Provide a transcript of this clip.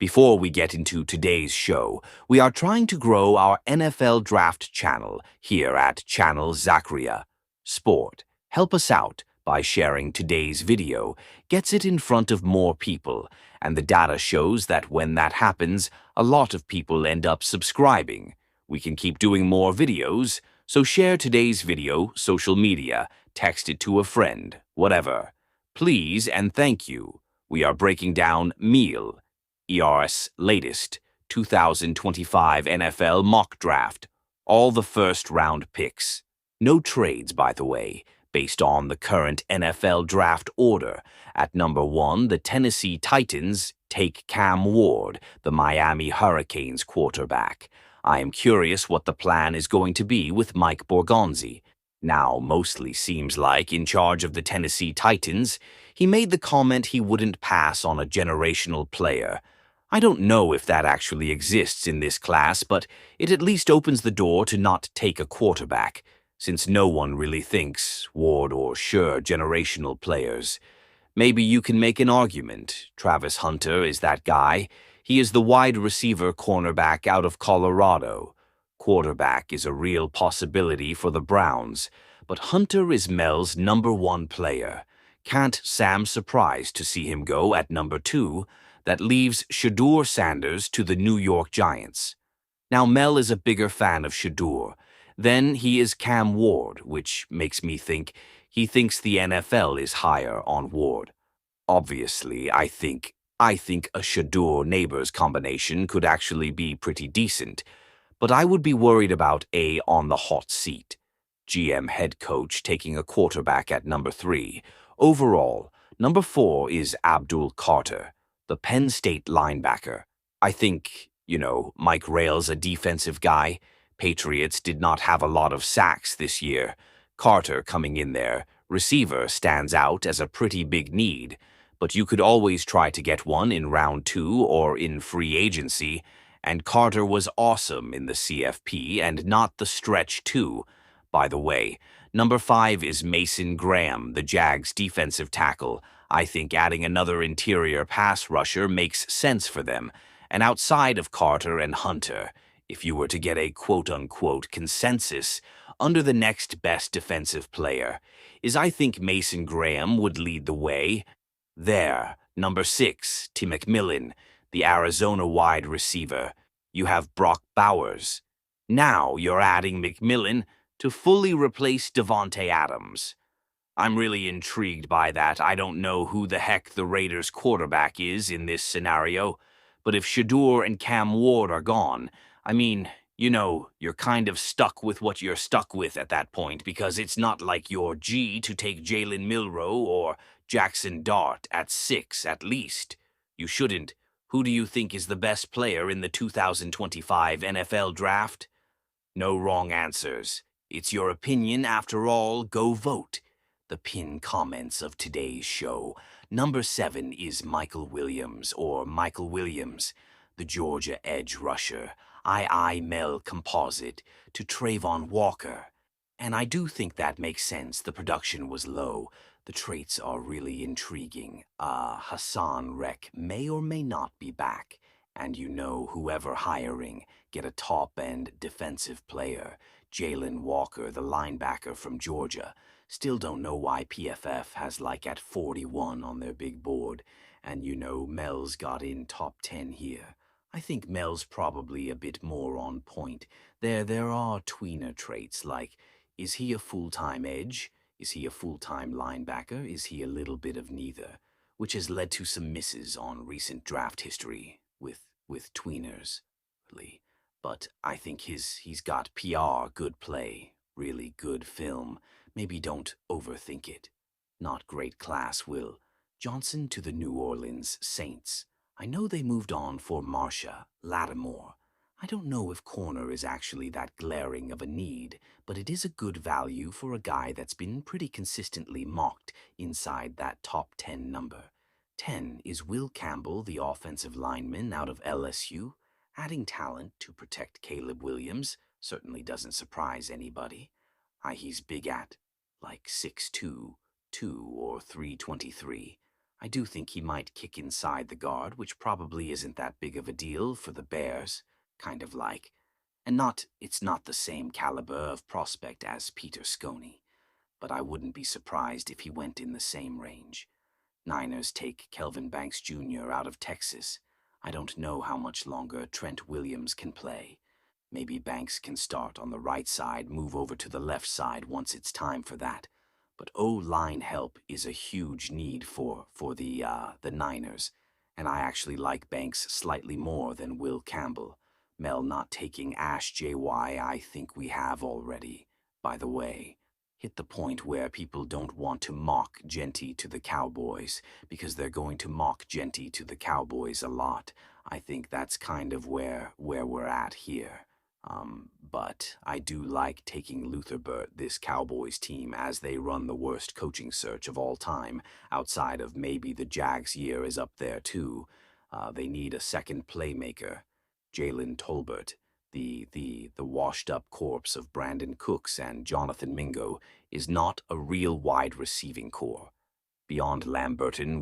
Before we get into today's show, we are trying to grow our NFL Draft channel here at Channel Zakria. Sport, help us out by sharing today's video, gets it in front of more people, and the data shows that when that happens, a lot of people end up subscribing. We can keep doing more videos, so share today's video, social media, text it to a friend, whatever. Please and thank you. We are breaking down Meal, ER's latest 2025 NFL mock draft, all the first-round picks. No trades, by the way, based on the current NFL draft order. At number 1, the Tennessee Titans take Cam Ward, the Miami Hurricanes quarterback. I am curious what the plan is going to be with Mike Borgonzi. Now mostly seems like in charge of the Tennessee Titans, he made the comment he wouldn't pass on a generational player. I don't know if that actually exists in this class, but it at least opens the door to not take a quarterback, since no one really thinks Ward or Sure generational players. Maybe you can make an argument. Travis Hunter is that guy. He is the wide receiver cornerback out of Colorado. Quarterback is a real possibility for the Browns, but Hunter is Mel's number 1 player. Can't Sam surprise to see him go at number 2? That leaves Shedeur Sanders to the New York Giants. Now Mel is a bigger fan of Shedeur. Then he is Cam Ward, which makes me think he thinks the NFL is higher on Ward. Obviously, I think a Shedeur-Neighbors combination could actually be pretty decent, but I would be worried about A on the hot seat. GM head coach taking a quarterback at number 3. Overall, number 4 is Abdul Carter, the Penn State linebacker. I think, Mike Rail's a defensive guy. Patriots did not have a lot of sacks this year. Carter coming in there, receiver stands out as a pretty big need, but you could always try to get one in round 2 or in free agency, and Carter was awesome in the CFP and not the stretch too. By the way, number 5 is Mason Graham, the Jags defensive tackle. I think adding another interior pass rusher makes sense for them, and outside of Carter and Hunter, if you were to get a quote-unquote consensus under the next best defensive player, I think Mason Graham would lead the way. There, number 6, T. McMillan, the Arizona wide receiver. You have Brock Bowers. Now you're adding McMillan to fully replace Devontae Adams. I'm really intrigued by that. I don't know who the heck the Raiders quarterback is in this scenario, but if Shedeur and Cam Ward are gone, you're kind of stuck with what you're stuck with at that point, because it's not like you're G to take Jalen Milroe or Jackson Dart at 6 at least. You shouldn't. Who do you think is the best player in the 2025 NFL Draft? No wrong answers. It's your opinion after all. Go vote. The pinned comments of today's show. Number 7 is Michael Williams, the Georgia edge rusher. Mel composite to Trayvon Walker. And I do think that makes sense. The production was low. The traits are really intriguing. Hassan Rek may or may not be back. And whoever hiring, get a top-end defensive player. Jalen Walker, the linebacker from Georgia. Still don't know why PFF has at 41 on their big board. And Mel's got in top 10 here. I think Mel's probably a bit more on point. There are tweener traits like, is he a full-time edge? Is he a full-time linebacker? Is he a little bit of neither? Which has led to some misses on recent draft history with tweeners. But I think he's got PR, good play, really good film. Maybe don't overthink it. Not great class, Will. Johnson to the New Orleans Saints. I know they moved on for Marsha Lattimore. I don't know if corner is actually that glaring of a need, but it is a good value for a guy that's been pretty consistently mocked inside that top 10 number. 10 is Will Campbell, the offensive lineman out of LSU. Adding talent to protect Caleb Williams certainly doesn't surprise anybody. He's big at 6'2", 2 or 323. I do think he might kick inside the guard, which probably isn't that big of a deal for the Bears, kind of like. And it's not the same caliber of prospect as Peter Sconey, but I wouldn't be surprised if he went in the same range. Niners take Kelvin Banks Jr. out of Texas. I don't know how much longer Trent Williams can play. Maybe Banks can start on the right side, move over to the left side once it's time for that. But O-line help is a huge need for the Niners, and I actually like Banks slightly more than Will Campbell. Mel not taking Ash JY I think we have already. By the way, hit the point where people don't want to mock Genty to the Cowboys because they're going to mock Genty to the Cowboys a lot. I think that's kind of where we're at here. But I do like taking Luther Burt, this Cowboys team, as they run the worst coaching search of all time, outside of maybe the Jags year is up there too. They need a second playmaker. Jalen Tolbert, the washed-up corpse of Brandon Cooks and Jonathan Mingo, is not a real wide receiving core. Beyond Lamberton,